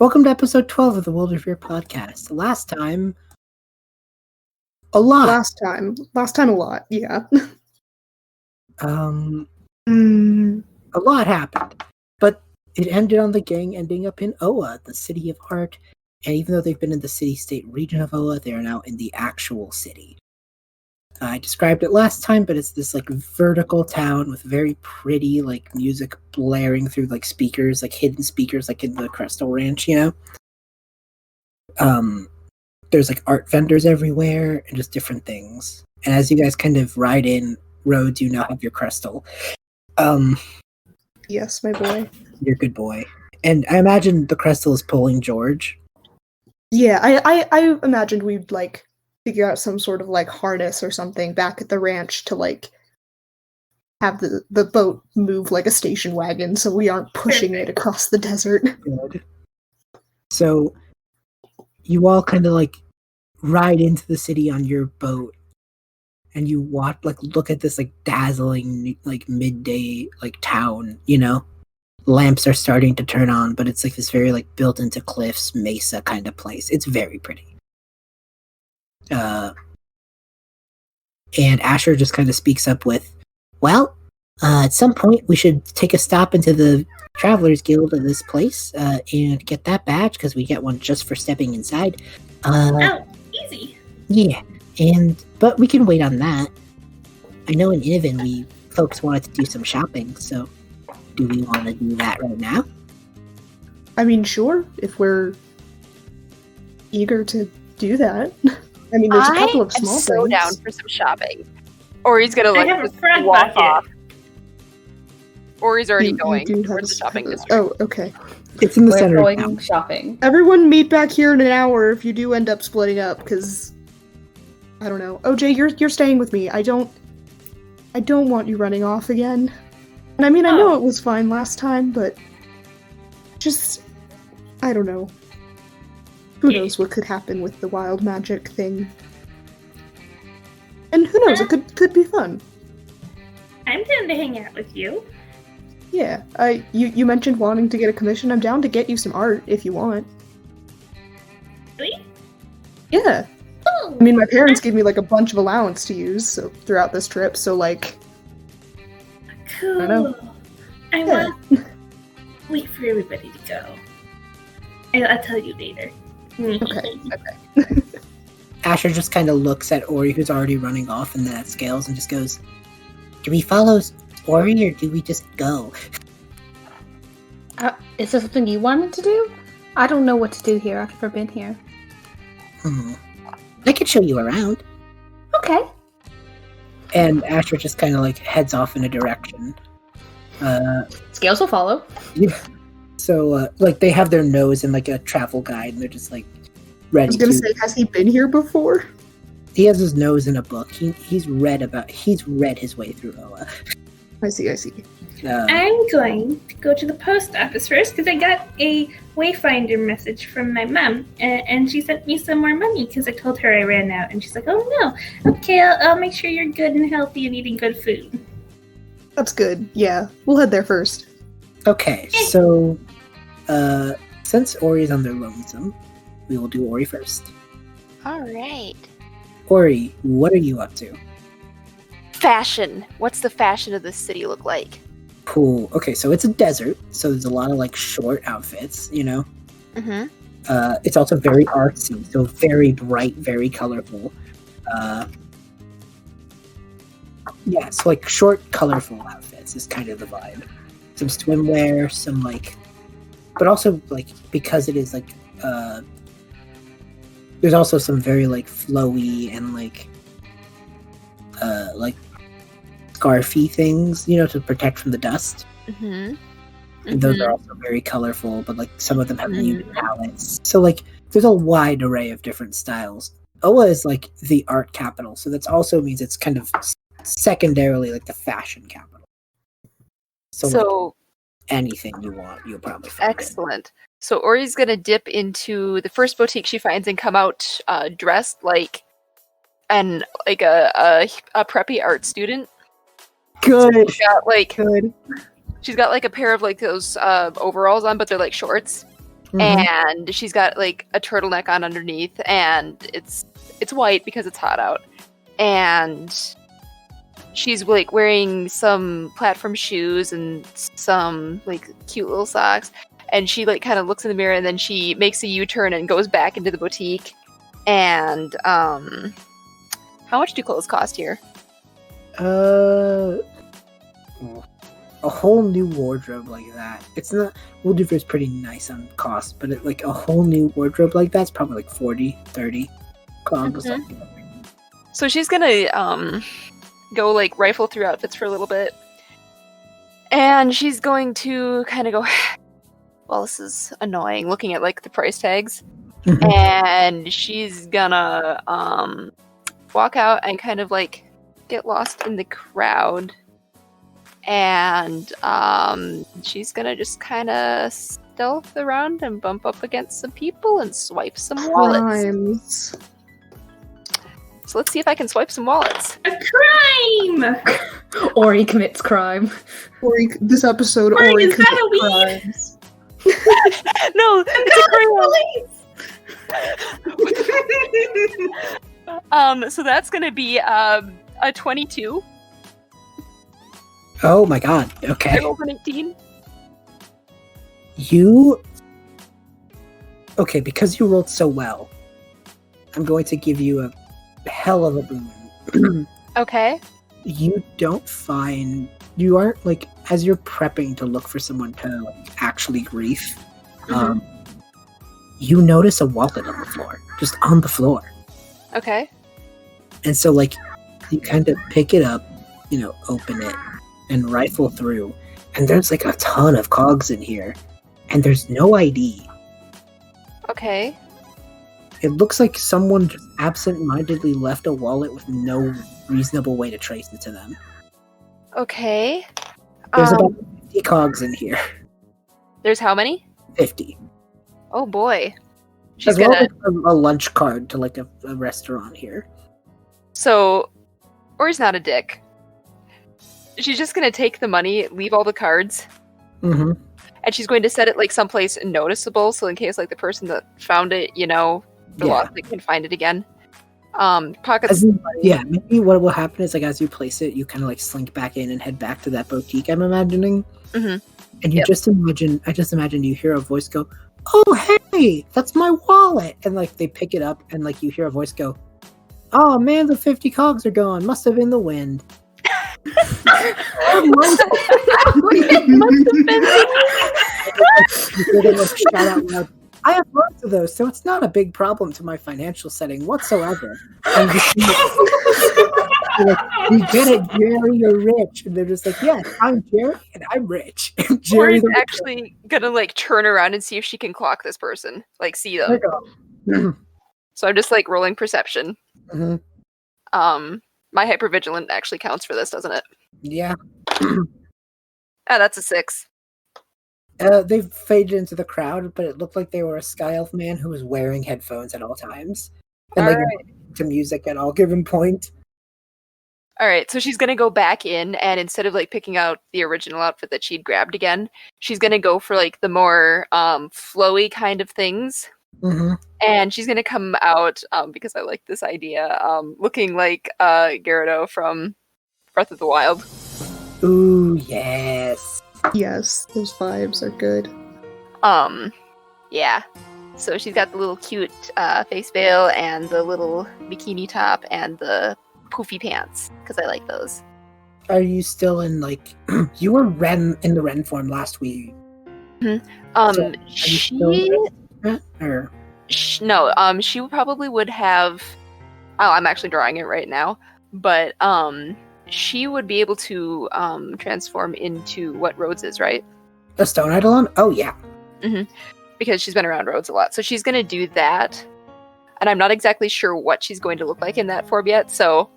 Welcome to episode 12 of the World of Wyldrvir podcast. Last time, a lot. Last time, a lot, yeah. A lot happened. But it ended on the gang ending up in Oa, the city of art. And even though they've been in the city-state region of Oa, they are now in the actual city. I described it last time, but it's this vertical town with very pretty music blaring through speakers, hidden speakers in the Crystal Ranch, There's art vendors everywhere and just different things. And as you guys kind of ride in roads, you now have your crystal. Yes, my boy. Your good boy. And I imagine the crystal is pulling George. Yeah, I imagined we'd figure out some sort of harness or something back at the ranch to have the boat move like a station wagon so we aren't pushing it across the desert. Good. So you all kind of ride into the city on your boat and you watch look at this dazzling midday town, Lamps are starting to turn on, but it's this very built into cliffs mesa kind of place. It's very pretty. And Asher just kind of speaks up with, well, at some point we should take a stop into the Travelers Guild of this place and get that badge, because we get one just for stepping inside. Easy. Yeah, but we can wait on that. I know in Innovin folks wanted to do some shopping, so do we want to do that right now? I mean, sure, if we're eager to do that. I mean, there's a couple of small things. I'm so down for some shopping. Or he's gonna have a front walk bucket. off. Or he's already You going do towards the have shopping a- district. Oh, okay. It's in the We're center of going town. shopping. Everyone meet back here in an hour if you do end up splitting up, because I don't know. OJ, you're staying with me. I don't want you running off again. And I mean, I know it was fine last time, but just I don't know. Who knows what could happen with the wild magic thing? And who knows? It could be fun. I'm down to hang out with you. Yeah. You mentioned wanting to get a commission. I'm down to get you some art if you want. Really? Yeah. Oh, I mean, my parents gave me a bunch of allowance to use throughout this trip, so cool. I know. I Yeah. want wait for everybody to go. I'll tell you later. Okay. Asher just kind of looks at Ori, who's already running off, and then at Scales, and just goes, do we follow Ori, or do we just go? Is there something you wanted to do? I don't know what to do here. I've never been here. I could show you around. Okay. And Asher just kind of heads off in a direction. Scales will follow. Yeah. So, they have their nose in a travel guide, and they're just I ready was gonna to. say, has he been here before? He has his nose in a book. He's read his way through Oa. I see. I'm going to go to the post office first because I got a Wayfinder message from my mom, and she sent me some more money because I told her I ran out, and she's like, "Oh no, okay, I'll make sure you're good and healthy and eating good food." That's good. Yeah, we'll head there first. Okay, so since Ori's on their lonesome, we will do Ori first. Alright. Ori, what are you up to? Fashion. What's the fashion of this city look like? Cool. Okay, so it's a desert, so there's a lot of short outfits, Mm-hmm. It's also very artsy, so very bright, very colorful. Yeah, so short, colorful outfits is kind of the vibe. Some swimwear, some but also because it is there's also some very flowy and scarfy things, to protect from the dust. Mm-hmm. And those are also very colorful, but some of them have muted palettes. So there's a wide array of different styles. Oa is the art capital, so that also means it's kind of secondarily the fashion capital. So anything you want, you'll probably find. Excellent. So Ori's gonna dip into the first boutique she finds and come out dressed like a preppy art student. Good. She's got Good. she's got a pair of those overalls on, but they're shorts. and she's got like a turtleneck on underneath, and it's white because it's hot out, and she's like wearing some platform shoes and some like cute little socks, and she like kind of looks in the mirror, and then she makes a U-turn and goes back into the boutique. And how much do clothes cost here? A whole new wardrobe like that. It's not. Wyldrvir is pretty nice on cost, but like a whole new wardrobe like that's probably like 40, 30 cogs. So she's gonna go like rifle through outfits for a little bit, and she's going to kind of go, well, this is annoying, looking at like the price tags. And she's gonna walk out and kind of like get lost in the crowd, and she's gonna just kind of stealth around and bump up against some people and swipe some wallets. Crimes. So let's see if I can swipe some wallets. A crime! Ori commits crime. This episode, Ori, Ori is that commits a weed? crimes. No, it's a crayon. So that's gonna be a 22. Oh my god. I Okay. rolled an 18. Okay, because you rolled so well, I'm going to give you a hell of a boon. Okay. You aren't like, as you're prepping to look for someone to like actually grief, you notice a wallet on the floor, just on the floor. Okay. And so like you kind of pick it up, open it and rifle through, and there's like a ton of cogs in here, and there's no ID. Okay. It looks like someone just absent-mindedly left a wallet with no reasonable way to trace it to them. Okay. There's about 50 cogs in here. There's how many? 50. Oh boy. She's As well gonna. as a lunch card to like a restaurant here. So, Ori's not a dick. She's just gonna take the money, leave all the cards, Mm-hmm. and she's going to set it like someplace noticeable, so in case like the person that found it, for lost, they can find it again. Pockets. Maybe what will happen is like as you place it, you kind of like slink back in and head back to that boutique. I'm imagining, and you just imagine. I just imagine you hear a voice go, "Oh hey, that's my wallet," and like they pick it up, and like you hear a voice go, "Oh man, the 50 cogs are gone. Must have been the wind." Shout out loud. I have lots of those, so it's not a big problem to my financial setting whatsoever. And we get it, Jerry, you're rich. And they're just like, yes, I'm Jerry, and I'm rich. And Ori's Jerry's actually gonna like turn around and see if she can clock this person, like see them. So I'm just like rolling perception. Mm-hmm. My hypervigilant actually counts for this, doesn't it? Yeah. That's a 6. They faded into the crowd, but it looked like they were a Sky Elf man who was wearing headphones at all times. And they didn't to music at all given point. Alright, so she's gonna go back in, and instead of like picking out the original outfit that she'd grabbed again, she's gonna go for like the more flowy kind of things. Mm-hmm. And she's gonna come out, because I like this idea, looking like Gyarados from Breath of the Wild. Ooh, yes. Yes, those vibes are good. Yeah. So she's got the little cute face veil and the little bikini top and the poofy pants, because I like those. Are you still in like you were in the Ren form last week? Mm-hmm. She probably would have. Oh, I'm actually drawing it right now, but she would be able to transform into what Rhodes is, right? The Stone Eidolon? Oh yeah. Mm-hmm. Because she's been around Rhodes a lot, so she's going to do that. And I'm not exactly sure what she's going to look like in that form yet. So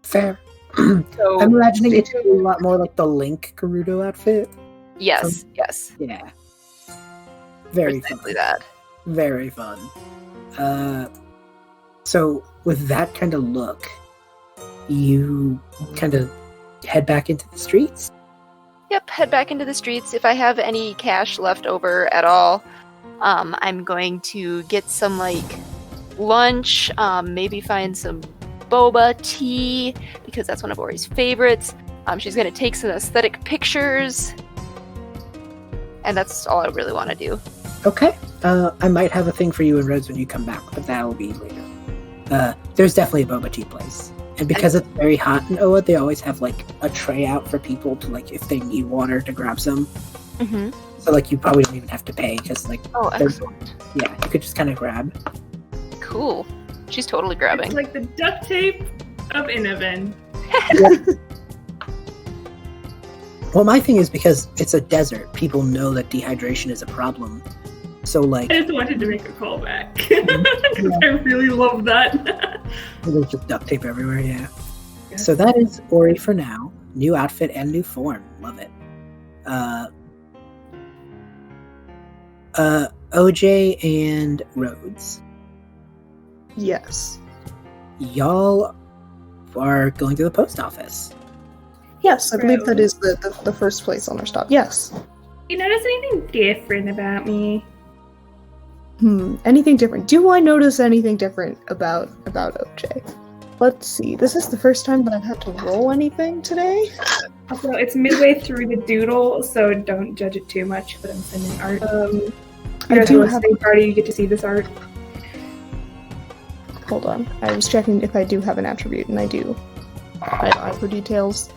fair. So I'm imagining it to be a lot more like the Link Gerudo outfit. Yes. Yeah. Very Precisely fun. that. Very fun. So with that kind of look, you kind of head back into the streets? Yep, head back into the streets. If I have any cash left over at all, I'm going to get some like lunch, maybe find some boba tea because that's one of Ori's favorites. She's gonna take some aesthetic pictures, and that's all I really want to do. Okay. I might have a thing for you and Rose when you come back, but that'll be later. There's definitely a boba tea place. And because it's very hot in Oa, they always have like a tray out for people to like, if they need water, to grab some. Mm-hmm. So like you probably don't even have to pay because like, Excellent. Yeah, you could just kind of grab. Cool. She's totally grabbing. It's like the duct tape of Innoven. Well, my thing is because it's a desert, people know that dehydration is a problem. So like, I just wanted to make a callback because I really love that. there's just duct tape everywhere. Yeah. So that is Ori for now. New outfit and new form. Love it. OJ and Rhodes. Yes. Y'all are going to the post office. Yes, I believe that is the first place on our stop. Yes. You notice anything different about me? Anything different? Do I notice anything different about OJ? Let's see. This is the first time that I've had to roll anything today. Also, it's midway through the doodle, so don't judge it too much, but I'm sending art. I do have a party, you get to see this art. Hold on. I was checking if I do have an attribute, and I do. I have eye for details.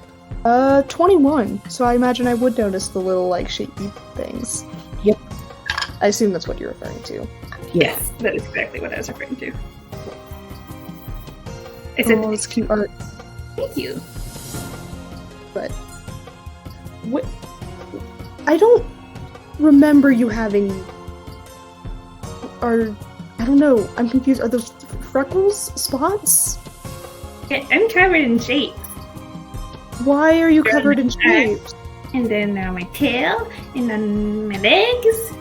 21. So I imagine I would notice the little, like, shapey things. Yep. I assume that's what you're referring to. Yes, that is exactly what I was referring to. It's It's cute art. Thank you. But I don't remember you having, or I don't know. I'm confused. Are those freckles, spots? Yeah, I'm covered in shapes. Why are you covered in shapes? And then my tail, and then my legs.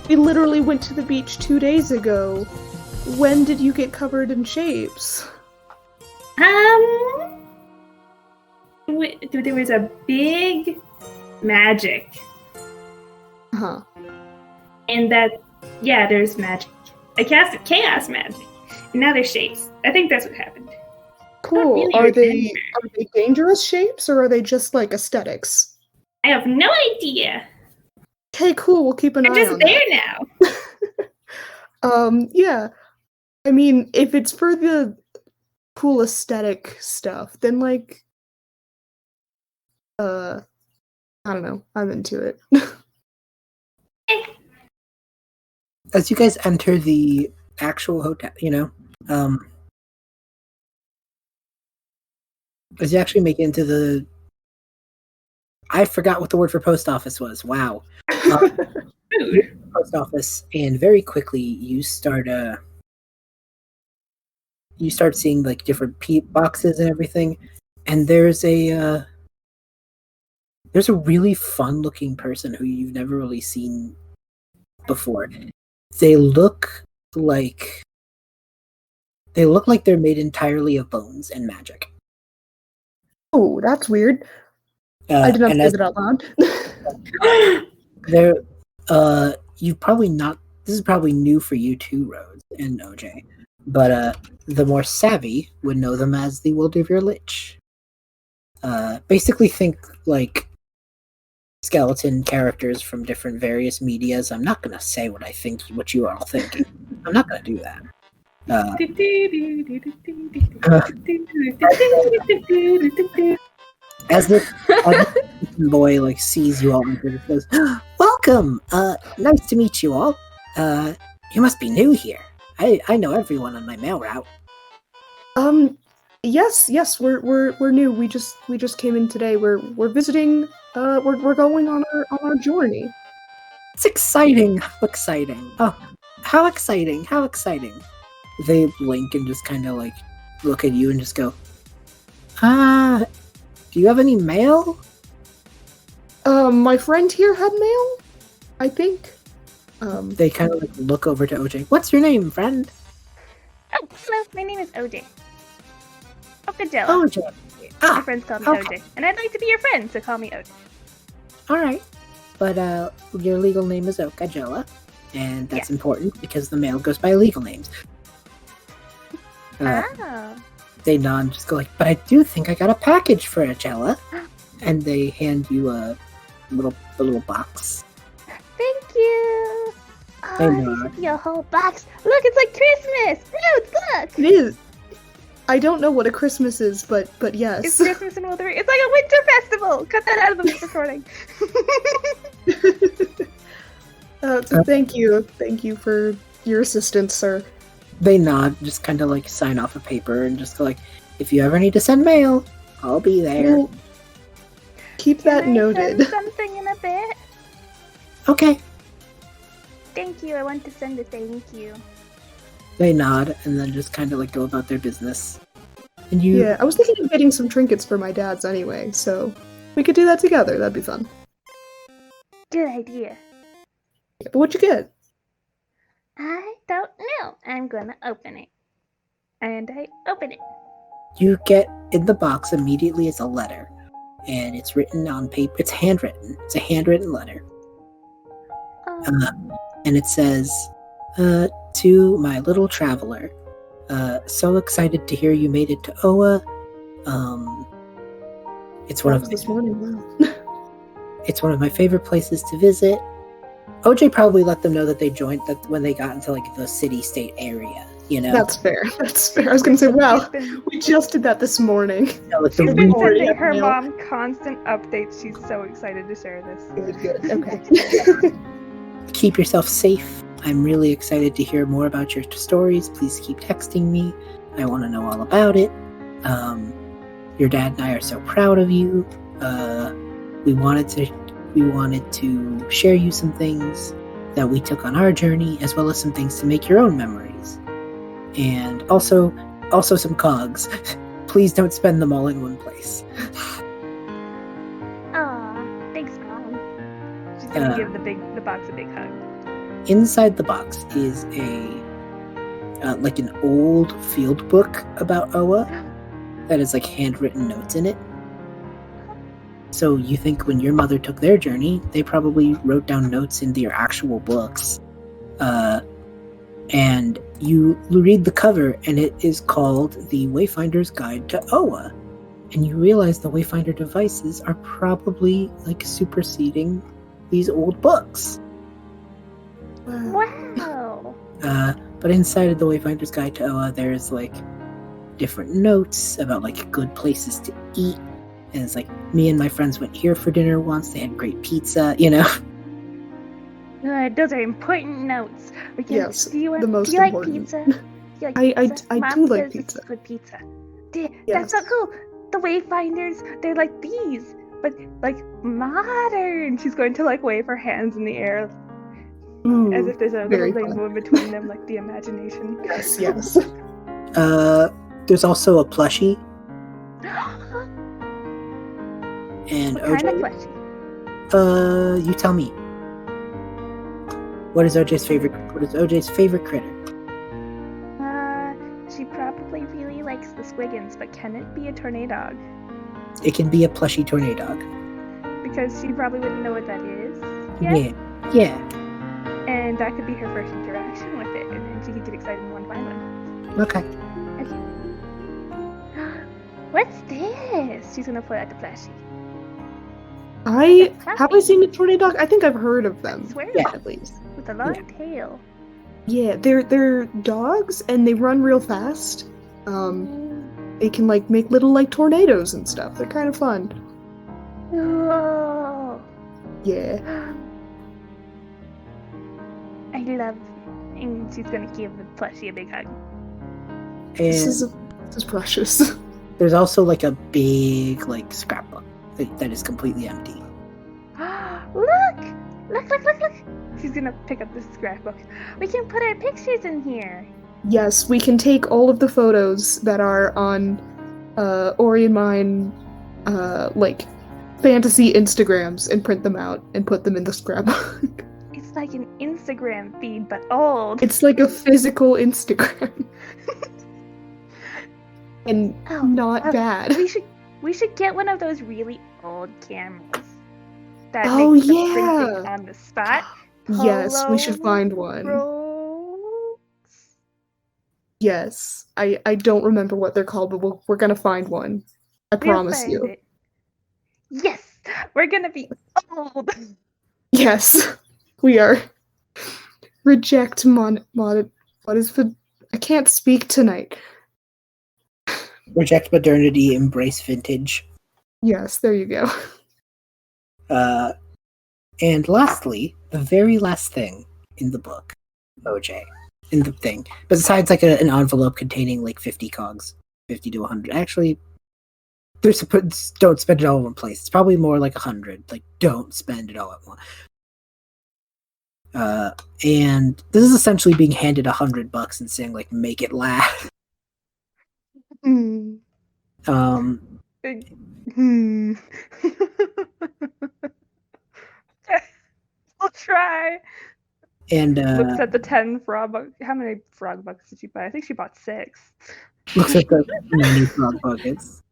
We literally went to the beach 2 days ago. When did you get covered in shapes? There was a big magic. Uh-huh. And there's magic. I cast chaos magic, and now there's shapes. I think that's what happened. Cool. Really Are they dangerous shapes, or are they just like aesthetics? I have no idea. Okay, cool. We'll keep an I'm eye just on there that. now. Yeah. I mean, if it's for the cool aesthetic stuff, then like, I don't know. I'm into it. As you guys enter the actual hotel, as you actually make it into the, I forgot what the word for post office was. Wow. Post office, and very quickly you start seeing like different boxes and everything, and there's a really fun looking person who you've never really seen before. They look like they're made entirely of bones and magic. Oh, that's weird. I did not say that out loud. They're you probably not. This is probably new for you too, Rhodes and OJ. But the more savvy would know them as the Wyldrvir Lich. Basically, think like skeleton characters from different various medias. I'm not gonna say what you are all thinking. I'm not gonna do that. As the boy like sees you all and goes, "Welcome! Nice to meet you all. You must be new here. I know everyone on my mail route." Yes, we're new. We just came in today. We're visiting. We're going on our journey. It's exciting. How exciting! Oh, how exciting! How exciting! They blink and just kind of like look at you and just go, do you have any mail? My friend here had mail, I think. They kind of like look over to OJ. What's your name, friend? Oh, hello. My name is OJ. Okajella. OJ. My friends call me okay. OJ. And I'd like to be your friend, so call me OJ. All right. But your legal name is Okajella. and that's Yes. important because the mail goes by legal names. Oh. They nod and just go like, but I do think I got a package for Angela. And they hand you a little box. Thank you. I Oh, know. this should be a whole box. Look, it's like Christmas. Look. It is. I don't know what a Christmas is, but yes. It's Christmas in Wyldrvir. It's like a winter festival. Cut that out of the recording. Thank you for your assistance, sir. They nod, just kind of like sign off a paper and just go like, if you ever need to send mail, I'll be there. Well, keep that Can I noted. send something in a bit? Okay. Thank you. I want to send a thank you. They nod and then just kind of like go about their business. And you, Yeah, I was thinking of getting some trinkets for my dad's anyway, so we could do that together. That'd be fun. Good idea. Yeah, but what'd you get? I don't know. I'm gonna open it. And I open it. you get in the box immediately is a letter, and it's written on paper. It's handwritten. It's a handwritten letter. And it says, to my little traveler, so excited to hear you made it to Oa. It's one That of was this morning. Wow. it's one of my favorite places to visit. OJ probably let them know that they joined that when they got into like the city-state area. You know, That's fair. That's fair. I was gonna say, wow, we just did that this morning. You know, like the She's been re- sending her mail. mom constant updates. She's so excited to share this. Good. Okay. keep yourself safe. I'm really excited to hear more about your stories. Please keep texting me. I want to know all about it. Your dad and I are so proud of you. We wanted to share you some things that we took on our journey, as well as some things to make your own memories. And also some cogs. Please don't spend them all in one place. Aw, thanks, Mom. She's gonna give the box a big hug. Inside the box is like an old field book about Oa that has like handwritten notes in it. So you think when your mother took their journey, they probably wrote down notes in their actual books. And you read the cover, and it is called The Wayfinder's Guide to Oa. And you realize the Wayfinder devices are probably like superseding these old books. Wow. But inside of the Wayfinder's Guide to Oa, there's like different notes about like good places to eat. And it's like, me and my friends went here for dinner once. They had great pizza, you know? Those are important notes. Yes, do you the most do you like important. pizza? Do you like I pizza? do Mom like says pizza. It's good pizza. That's Yes. so cool. The Wayfinders, they're like these, but like modern. She's going to like wave her hands in the air Ooh, as if there's a very little fun. rainbow in between them, like the imagination. Yes. There's also a plushie. And What kind of OJ, plushie? you tell me. What is OJ's favorite critter? She probably really likes the squiggins, but can it be a tornado? It can be a plushie tornado. Because she probably wouldn't know what that is. Yeah. And that could be her first interaction with it, and then she could get excited and want to find one. Okay. What's this? She's gonna pull out the plushie. Have I seen a tornado? I think I've heard of them. I swear Yeah. At least. with a long tail. Yeah, they're dogs and they run real fast. They can like make little like tornadoes and stuff. They're kind of fun. Whoa! Yeah. I love. And she's gonna give the plushie a big hug. This And is precious. there's also like a big like scrapbook that is completely empty. Look! Look! She's gonna pick up this scrapbook. We can put our pictures in here. Yes, we can take all of the photos that are on Ori and mine like fantasy Instagrams and print them out and put them in the scrapbook. It's like an Instagram feed, but old. It's like a physical Instagram. And not bad. We should get one of those really old cameras that Oh, makes the yeah. printing on the spot, Yes, we should Hello, find one. rogues? Yes. I don't remember what they're called, but we're gonna find one. I We'll promise find you. it. Yes, we're gonna be old. Yes. We are. Reject what is the I can't speak tonight. Reject modernity, embrace vintage. Yes, there you go. And lastly, the very last thing in the book, OJ, in the thing, besides like an envelope containing like 50 cogs, 50 to 100. Actually, don't spend it all in one place. It's probably more like 100. Like, don't spend it all at once. And this is essentially being handed $100 and saying like, make it laugh. Hmm. I'll try. And Looks at the 10 frog bucks. How many frog bucks did she buy? I think she bought 6. looks at the many frog buckets.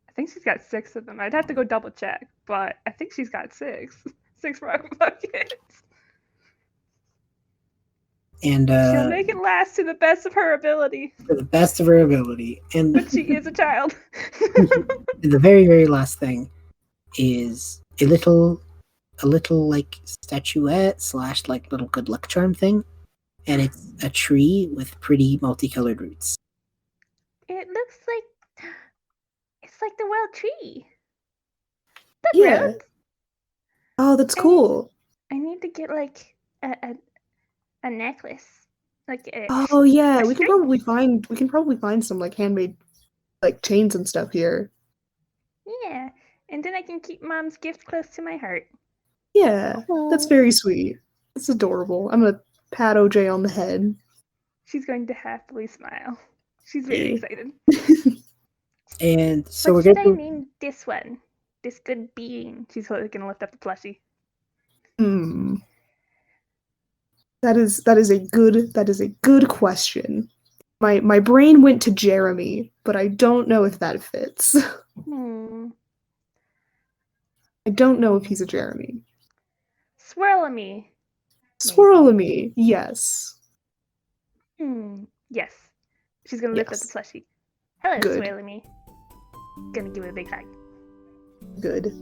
I think she's got 6 of them. I'd have to go double check, but I think she's got 6. 6 frog buckets. And She'll make it last to the best of her ability. to the best of her ability. And But she is a child. the very, very last thing is a little like statuette / like little good luck charm thing, and it's a tree with pretty multicolored roots. It looks like it's like the world tree. Look, Yeah. Rose. Oh, that's cool. I need to get like a necklace. Like Oh yeah, a we can probably find some like handmade like chains and stuff here. Yeah, and then I can keep Mom's gift close to my heart. Yeah, that's very sweet. It's adorable. I'm gonna pat OJ on the head. She's going to happily smile. She's very excited. And so What we're should I gonna name this one? This good being. She's gonna lift up the plushie. Hmm. That is a good question. My brain went to Jeremy, but I don't know if that fits. I don't know if he's a Jeremy. Swirl-a-me. Swirl-a-me, yes. Yes. She's gonna lift up the plushie. Hello, Good. Swirl-a-me. Gonna give it a big hug. Good.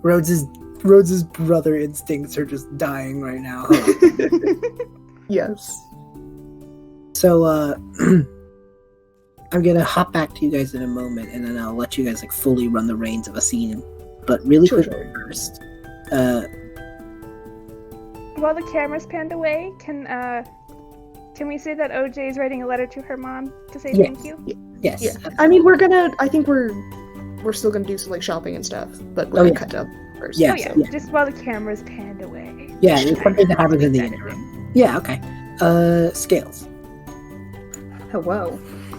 Rhodes's brother instincts are just dying right now. Yes. So I'm gonna hop back to you guys in a moment, and then I'll let you guys like fully run the reins of a scene. But really quickly first, while the camera's panned away, can we say that OJ is writing a letter to her mom to say thank you? Yes. Yeah. I mean, I think we're still gonna do some like shopping and stuff, but we're gonna cut up first. Yeah. Oh yeah, just while the camera's panned away. Yeah, it's something that happens in the interim. Yeah, okay. Scales. Oh, whoa.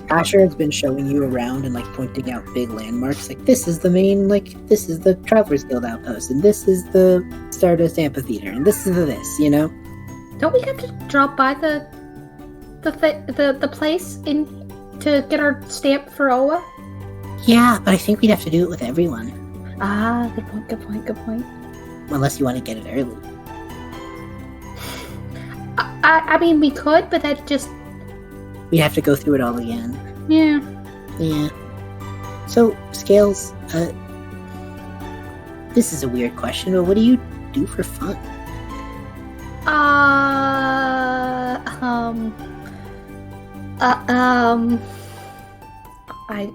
Asher has been showing you around and like pointing out big landmarks. Like this is the main, this is the Travelers Guild outpost, and this is the Stardust Amphitheater, and this is this. You know. Don't we have to drop by the place in to get our stamp for Oa? Yeah, but I think we'd have to do it with everyone. Ah, good point. Unless you want to get it early. I mean, we could, but that just... We have to go through it all again. Yeah. Yeah. So, Scales, this is a weird question, but what do you do for fun?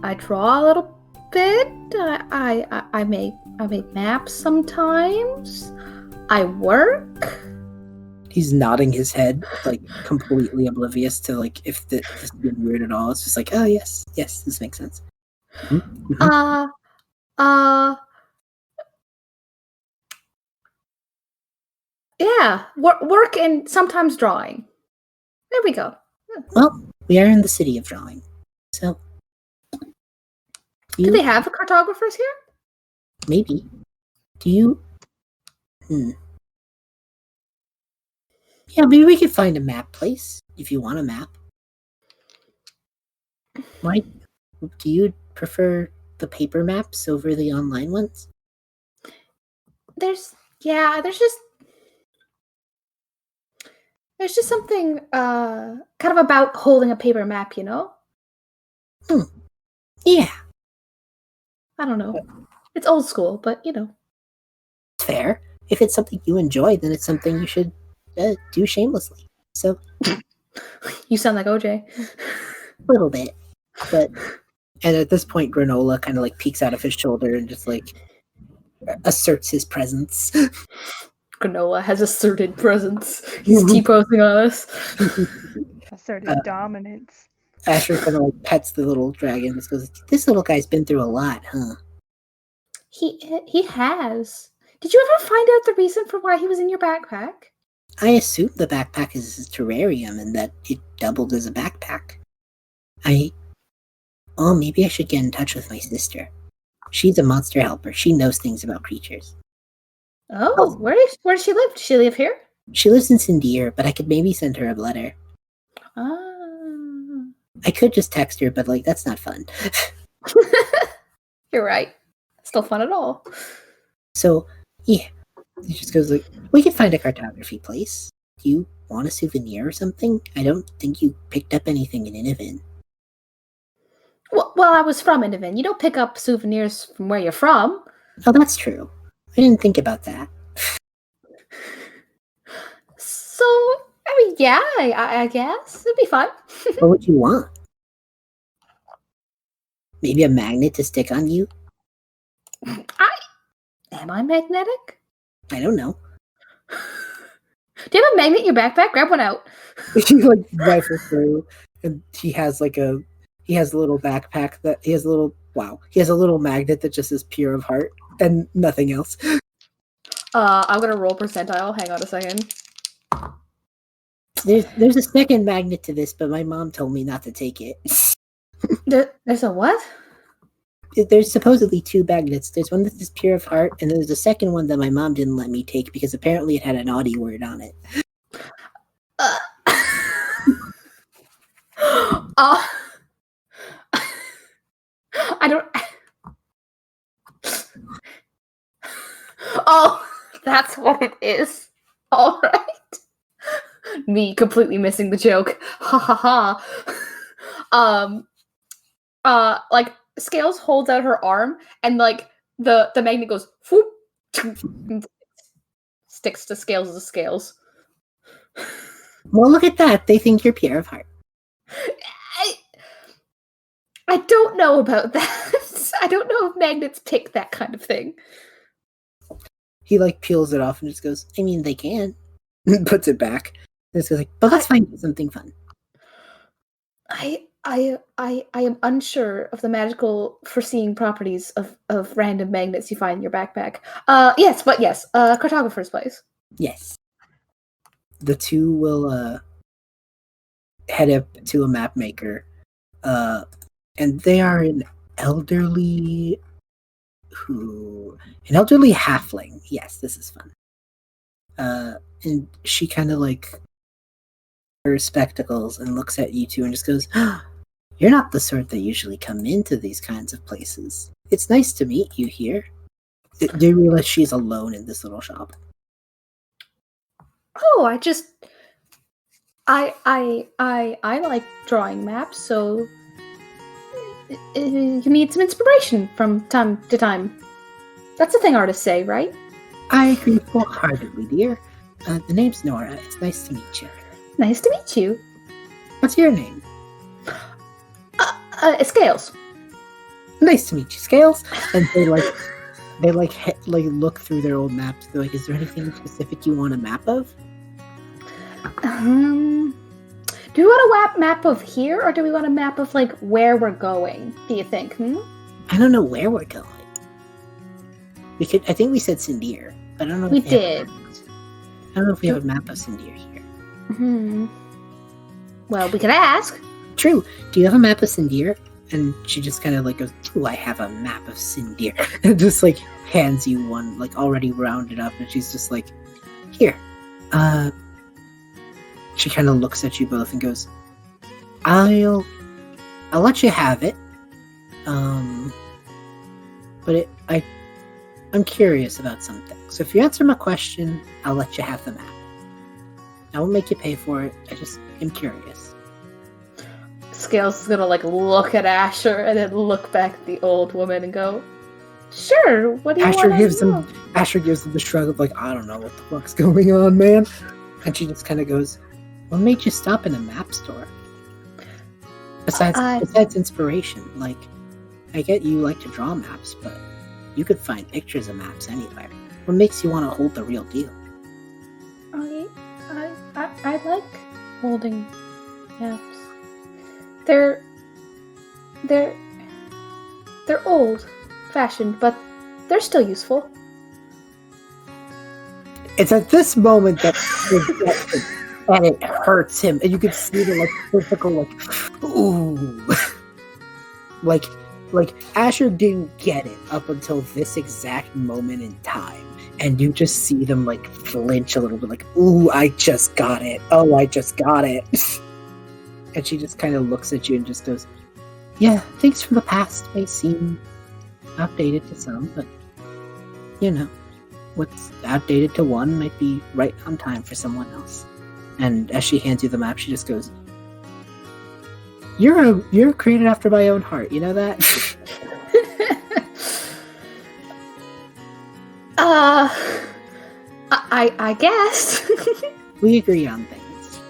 I draw a little bit. I make maps sometimes. I work. He's nodding his head, like completely oblivious to like if this is weird at all. It's just like, oh yes, this makes sense. Mm-hmm. Yeah, work and sometimes drawing. There we go. Well, we are in the city of drawing, so. Do they have cartographers here? Maybe. Do you? Yeah, maybe we could find a map place if you want a map. Why? Do you prefer the paper maps over the online ones? There's just There's just something kind of about holding a paper map, you know? Yeah, I don't know. It's old school, but you know. it's fair. If it's something you enjoy, then it's something you should do shamelessly. So, You sound like OJ. a little bit. But, and at this point, Granola kind of like peeks out of his shoulder and just like asserts his presence. Granola has asserted presence. He's T-posing on us. Asserted dominance. Asher kind of like pets the little dragon and just goes, "This little guy's been through a lot, huh?" He has. Did you ever find out the reason for why he was in your backpack? I assume the backpack is his terrarium and that it doubled as a backpack. Maybe I should get in touch with my sister. She's a monster helper. She knows things about creatures. Oh, where does she live? Does she live here? She lives in Sindir, but I could maybe send her a letter. I could just text her, but like that's not fun. You're right. Still fun at all. So, yeah. He just goes like, we could find a cartography place. Do you want a souvenir or something? I don't think you picked up anything in Inniven. Well, I was from Inniven. You don't pick up souvenirs from where you're from. Oh, that's true. I didn't think about that. So, I mean, yeah, I guess. It'd be fun. What would you want? Maybe a magnet to stick on you? Am I magnetic? I don't know. Do you have a magnet in your backpack? Grab one out. He like rifles through, and he has a little backpack that he has a little magnet that just is pure of heart and nothing else. I'm gonna roll percentile. Hang on a second. There's a second magnet to this, but my mom told me not to take it. There's a what? There's supposedly two magnets. There's one that is pure of heart, and then there's a second one that my mom didn't let me take because apparently it had a naughty word on it. I don't. Oh, that's what it is. All right. Me completely missing the joke. Ha ha ha. Like Scales holds out her arm, and like the magnet goes whoop, sticks to Scales. Well, look at that. They think you're pure of heart. I don't know about that. I don't know if magnets pick that kind of thing. He like peels it off and just goes, I mean, they can. Puts it back. And just goes like, but let's find something fun. I am unsure of the magical foreseeing properties of random magnets you find in your backpack. Yes, cartographer's place. Yes. The two will head up to a map maker. And they are an elderly halfling. Yes, this is fun. And she kind of like her spectacles and looks at you two and just goes, "You're not the sort that usually come into these kinds of places. It's nice to meet you here." Do you realize she's alone in this little shop? Oh, I like drawing maps, so you need some inspiration from time to time. That's a thing artists say, right? I agree wholeheartedly, dear. The name's Nora. It's nice to meet you. Nice to meet you. What's your name? Scales. Nice to meet you, Scales. And they look through their old maps. They're like, is there anything specific you want a map of? Do we want a map of here, or do we want a map of like where we're going? Do you think? I don't know where we're going. I think we said Sindir, but I don't know. We did. I don't know if we have a map of Sindir here. Well, we could ask. True. Do you have a map of Sindir? And she just kind of like goes, "Ooh, I have a map of Sindir," and just like hands you one, like already rounded up, and she's just like, "Here." She kind of looks at you both and goes, I'll let you have it. But I'm curious about something. So if you answer my question, I'll let you have the map. I won't make you pay for it. I just am curious. Scales is gonna look at Asher and then look back at the old woman and go, "Sure. What do you Asher want gives to know?" him the shrug of I don't know what the fuck's going on, man. And she just kind of goes, "What made you stop in a map store? Besides inspiration, I get you like to draw maps, but you could find pictures of maps anywhere. What makes you want to hold the real deal?" I like holding maps. They're old fashioned, but they're still useful. It's at this moment that and it hurts him, and you can see the typical ooh, like Asher didn't get it up until this exact moment in time, and you just see them flinch a little bit, ooh, I just got it. Oh, I just got it. And she just kind of looks at you and just goes, "Yeah, things from the past may seem outdated to some, but what's outdated to one might be right on time for someone else." And as she hands you the map, she just goes, You're created after my own heart, you know that?" I guess. We agree on things.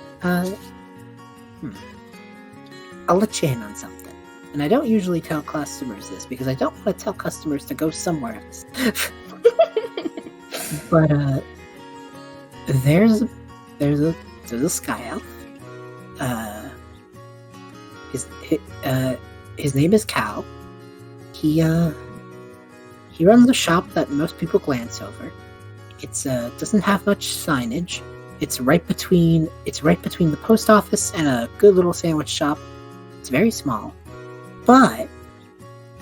I'll let you in on something. And I don't usually tell customers this because I don't want to tell customers to go somewhere else. But there's a sky elf. His name is Cal. He runs a shop that most people glance over. It's doesn't have much signage. It's right between the post office and a good little sandwich shop. It's very small, but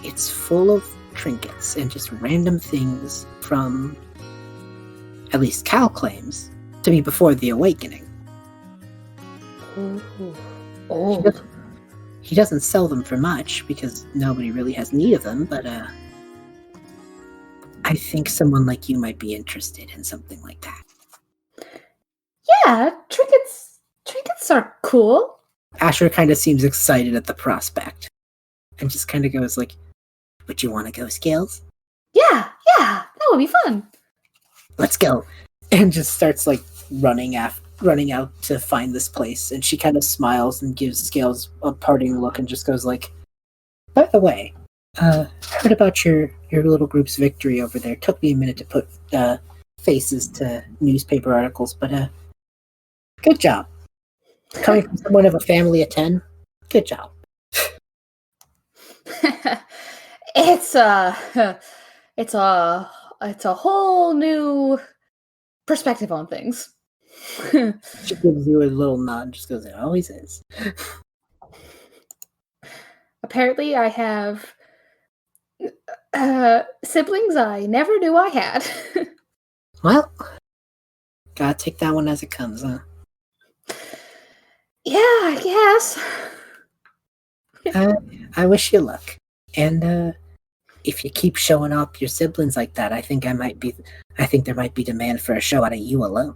it's full of trinkets and just random things from, at least Cal claims, to be before the awakening. Oh. He doesn't sell them for much because nobody really has need of them, but I think someone like you might be interested in something like that. Yeah, trinkets are cool. Asher kind of seems excited at the prospect and just kind of goes "Would you want to go, Scales?" Yeah, that would be fun. "Let's go." And just starts running out to find this place. And she kind of smiles and gives Scales a parting look and just goes "By the way, heard about your little group's victory over there. Took me a minute to put faces to newspaper articles, but good job. Coming from someone of a family of 10, good job." It's a whole new perspective on things. She gives you a little nod and just goes, "It always is." Apparently, I have siblings I never knew I had. Well, gotta take that one as it comes, huh? Yeah, I guess. I wish you luck. And if you keep showing up your siblings like that, I think there might be demand for a show out of you alone.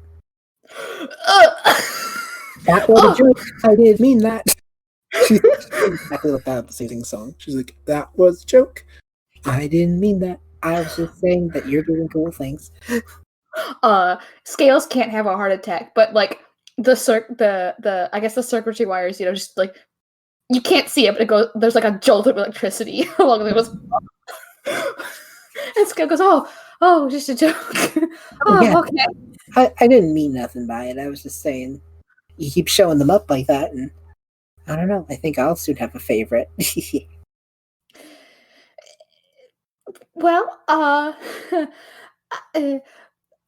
That was a joke. I didn't mean that. She's exactly like that at the singing song. She's like, "That was a joke. I didn't mean that. I was just saying that you're doing cool things." Scales can't have a heart attack, but I guess the circuitry wires, just you can't see it, but it goes. There's a jolt of electricity along the goes. And Scale goes, "Oh, just a joke." Yeah. Okay. I didn't mean nothing by it. I was just saying you keep showing them up like that, and I don't know. I think I'll soon have a favorite. Well,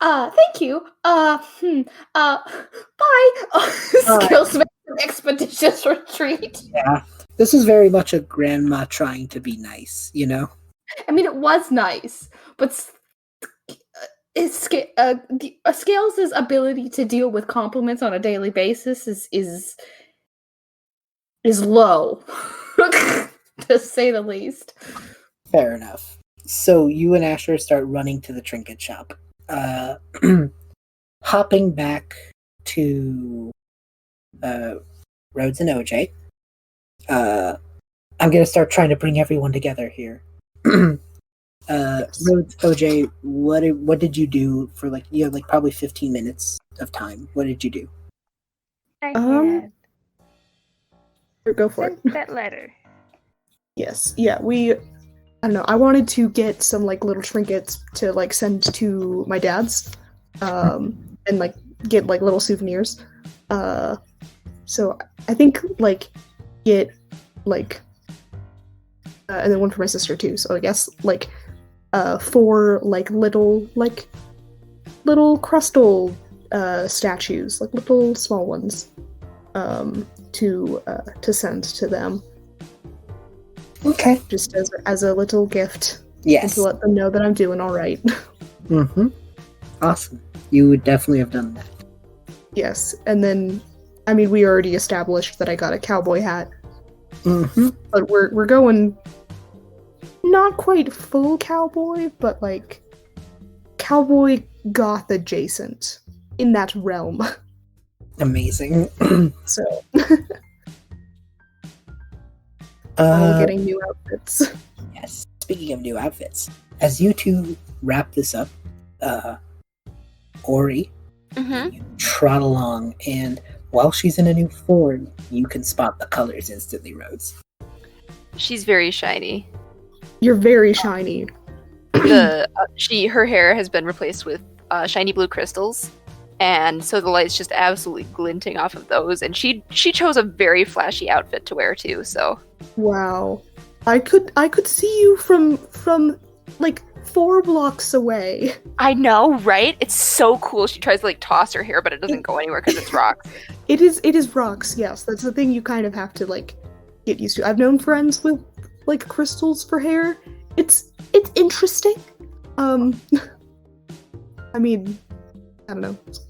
thank you. Bye. Scales makes an expeditious retreat. Yeah, this is very much a grandma trying to be nice, you know? I mean, it was nice, but Scales' ability to deal with compliments on a daily basis is low, to say the least. Fair enough. So you and Asher start running to the trinket shop. Hopping back to Rhodes and OJ. I'm gonna start trying to bring everyone together here. Rhodes, OJ, what did you do for you have probably 15 minutes of time. What did you do? I Um, had Go for sent it. that letter. Yes. Yeah, I don't know. I wanted to get some little trinkets to send to my dad's, and get little souvenirs. So I think get and then one for my sister too. So I guess 4 little crystal statues, little small ones, to send to them. Okay. Just as a little gift. Yes. And to let them know that I'm doing all right. Mm-hmm. Awesome. You would definitely have done that. Yes, and then we already established that I got a cowboy hat. Mm-hmm. But we're going not quite full cowboy, but cowboy goth adjacent in that realm. Amazing. So all getting new outfits. Yes. Speaking of new outfits, as you two wrap this up, Ori, you trot along, and while she's in a new form, you can spot the colors instantly, Rhodes. She's very shiny. You're very shiny. Her hair has been replaced with shiny blue crystals, and so the light's just absolutely glinting off of those. And she chose a very flashy outfit to wear too. So wow, I could see you from 4 blocks away. I know, right? It's so cool. She tries to toss her hair, but it doesn't go anywhere because it's rocks. It is rocks. Yes, that's the thing you kind of have to get used to. I've known friends with crystals for hair. It's interesting. I don't know. It's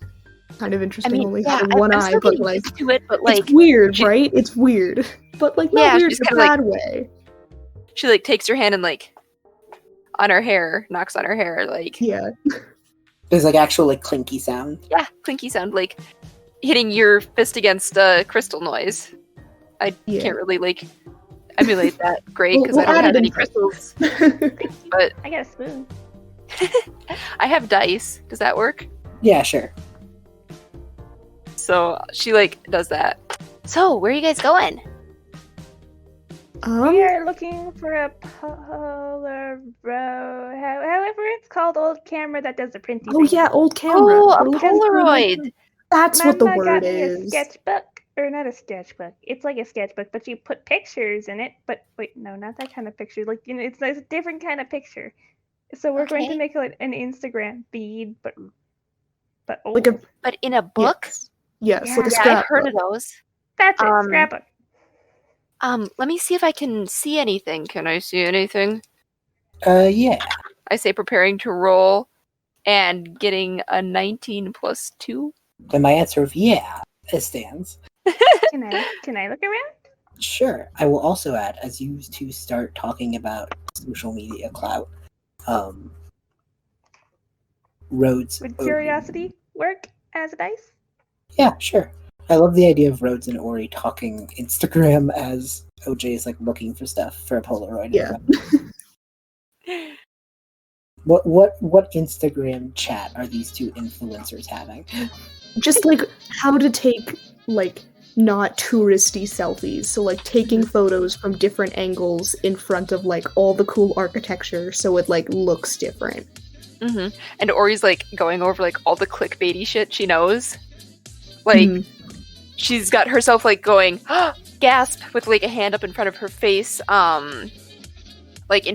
kind of interesting only having one eye, but to it, but it's weird, right? It's weird, but not weird in a bad way. She takes her hand and on her hair, knocks on her hair, yeah. There's actual clinky sound. Yeah, clinky sound, hitting your fist against a crystal noise. I can't really emulate that great because I don't have any crystals. But I got a spoon. I have dice. Does that work? Yeah, sure. So she does that. So where are you guys going? We are looking for a Polaroid, however it's called, old camera that does the printing. Oh yeah, old camera. Oh, a Polaroid. That's what the Mama word got is. Me a sketchbook, or not a sketchbook. It's like a sketchbook, but you put pictures in it. But wait, no, not that kind of picture. It's a different kind of picture. So we're going to make an Instagram feed, but old. But in a book. Yes, yeah. like a scrapbook. I've heard of those. That's it, scrapbook. Let me see if I can see anything. Can I see anything? Yeah. I say preparing to roll and getting a 19 plus 2. Then my answer of yeah, it stands. Can I look around? Sure. I will also add, as you two start talking about social media clout, Rhodes. Would curiosity work as a dice? Yeah, sure. I love the idea of Rhodes and Ori talking Instagram as OJ is looking for stuff for a Polaroid. Yeah. What Instagram chat are these two influencers having? Just how to take not touristy selfies. So taking photos from different angles in front of all the cool architecture so it looks different. Mm-hmm. And Ori's going over all the clickbaity shit she knows. She's got herself going, gasp, with a hand up in front of her face, in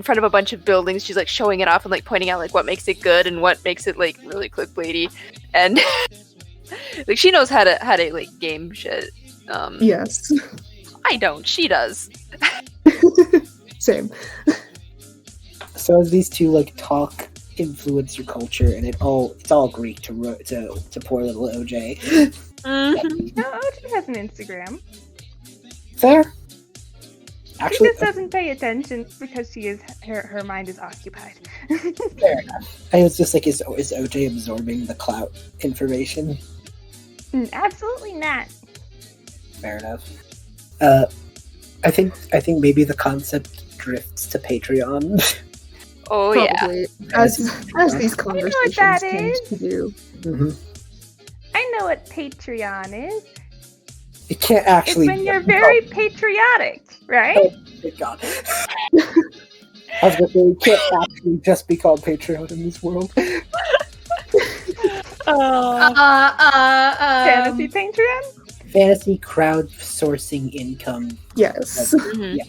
front of a bunch of buildings. She's showing it off and pointing out what makes it good and what makes it really clickbaity. And she knows how to game shit. Yes. I don't. She does. Same. So as these two talk influencer culture, and it's all Greek to poor little OJ. Mm-hmm. No, OJ has an Instagram. Fair. She Actually, just doesn't pay attention because her mind is occupied. fair enough. I was just is OJ absorbing the clout information? Absolutely not. Fair enough. I think maybe the concept drifts to Patreon. Oh yeah. Probably. As these that conversations tend is. to do. Mm-hmm. I know what Patreon is. It can't actually. It's when you're very patriotic, right? Oh, thank God. I was gonna say it can't actually just be called Patreon in this world. Fantasy Patreon? Fantasy crowdsourcing income. Yes. Mhm. Yeah.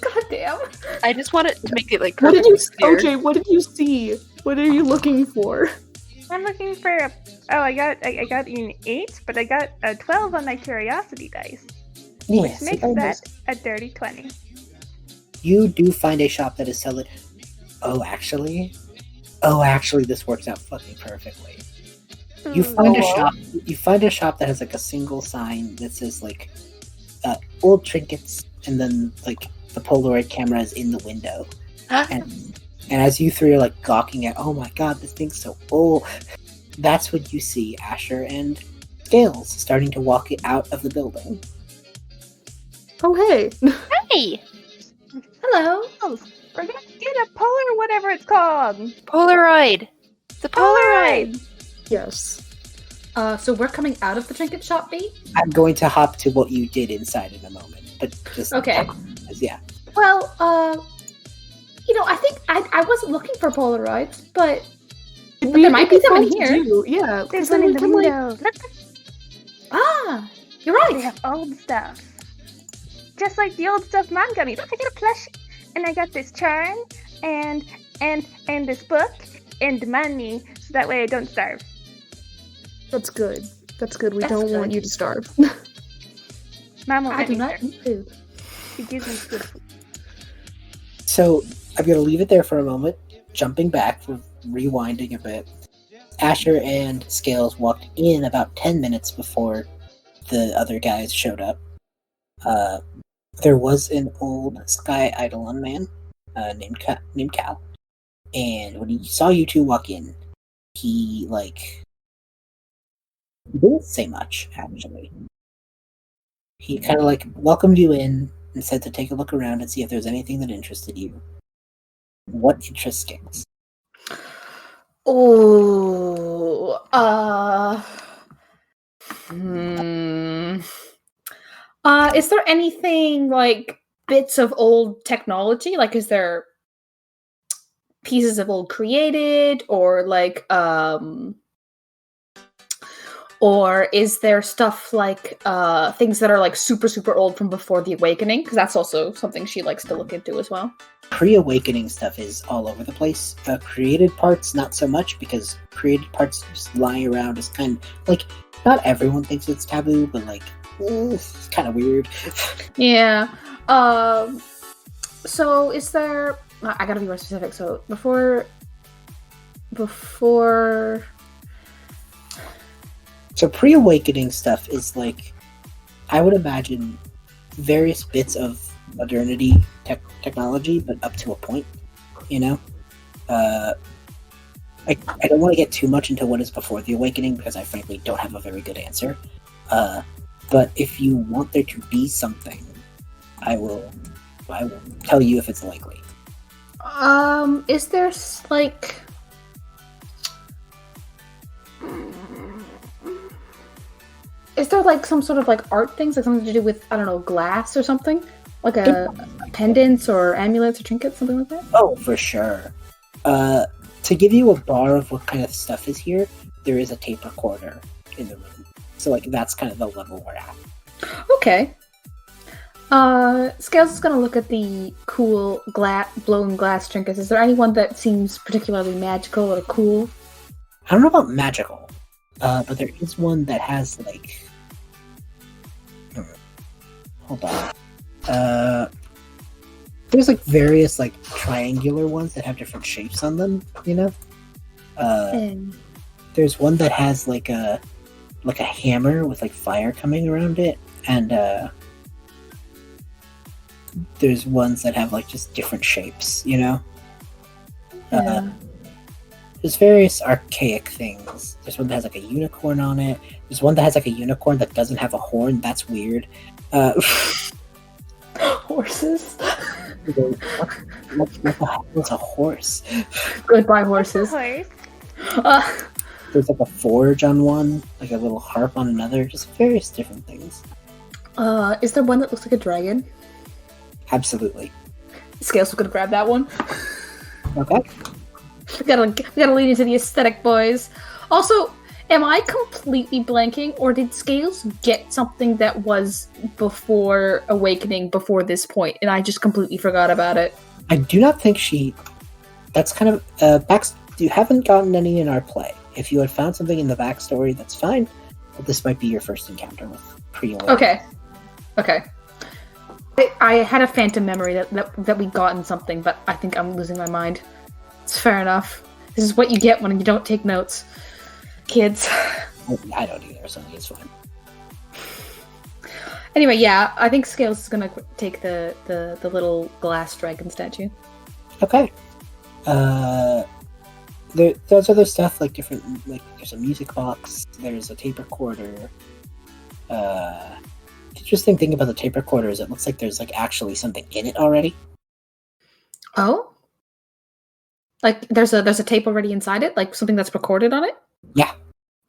God damn. I just want it to make it like What did perfect. you? OJ, what did you see? What are you looking for? I'm looking for a. Oh, I got an 8, but I got a 12 on my curiosity dice, which Yes, makes that a dirty 20. you do find a shop that is selling. Oh, actually, this works out fucking perfectly. You find a shop. You find a shop that has like a single sign that says like old trinkets, and then like the Polaroid camera is in the window. And as you three are like gawking at, oh my god, this thing's so old. That's when you see Asher and Scales starting to walk out of the building. Oh hey. Hey, Hello. Oh, we're gonna get a polar, whatever it's called. Polaroid. The Polaroid. Yes. So we're coming out of the trinket shop, B? I'm going to hop to what you did inside in a moment, but just Okay. yeah. Well, I think I wasn't looking for Polaroids, but there might be some in here. Yeah. There's 'cause one then in we the can, like, window. Look, Ah, you're they right. have old stuff. Just like the old stuff Mom got me. Look, I got a plush, and I got this charm, and this book, and money, so that way I don't starve. That's good. That's good. We That's don't good. want you to starve. Mom won't I let do me not starve. eat food. She gives me good food. So I'm going to leave it there for a moment, jumping back, rewinding a bit. Asher and Scales walked in about 10 minutes before the other guys showed up. There was an old Sky Eidolon man named Cal, and when he saw you two walk in, he didn't say much, actually. He kind of welcomed you in and said to take a look around and see if there's anything that interested you. What interests Scales? Oh, is there anything like bits of old technology? Like, is there pieces of old created, or or is there stuff like things that are like super super old from before the awakening? Because that's also something she likes to look into as well. Pre-awakening stuff is all over the place. Created parts, not so much, because created parts just lying around is kind of not everyone thinks it's taboo, but it's kind of weird. Yeah. So is there? I gotta be more specific. So before. So pre-awakening stuff is I would imagine various bits of modernity technology, but up to a point, I don't want to get too much into what is before the awakening because I frankly don't have a very good answer. But if you want there to be something, I will tell you if it's likely. Is there is there some sort of art things, something to do with, I don't know, glass or something? Like pendants or amulets or trinkets, something like that? Oh, for sure. To give you a bar of what kind of stuff is here, there is a tape recorder in the room. So that's kind of the level we're at. Okay. Scales is gonna look at the cool blown glass trinkets. Is there anyone that seems particularly magical or cool? I don't know about magical, but there is one that has hold on. There's various triangular ones that have different shapes on them. There's one that has a hammer with fire coming around it, and there's ones that have just different shapes. Yeah. there's various archaic things. There's one that has like a unicorn on it. There's one that has like a unicorn that doesn't have a horn. That's weird. Horses. What the hell is a horse? Goodbye, What's a horses. horse? There's like a forge on one, like a little harp on another. Just various different things. Is there one that looks like a dragon? Absolutely. Scales, we're gonna grab that one. Okay. We gotta lean into the aesthetic, boys. Also, am I completely blanking, or did Scales get something that was before Awakening, before this point, and I just completely forgot about it? I do not think she. That's kind of you haven't gotten any in our play. If you had found something in the backstory, that's fine. But this might be your first encounter with pre-awakening. Okay. I had a phantom memory that we gotten something, but I think I'm losing my mind. It's fair enough. This is what you get when you don't take notes, kids. I don't either, so it's fine. Anyway, yeah, I think Scales is gonna take the little glass dragon statue. Okay. There's other stuff like different, like there's a music box, there's a tape recorder. The interesting thing about the tape recorder is it looks like there's like actually something in it already. Oh, like there's a tape already inside it, like something that's recorded on it. Yeah.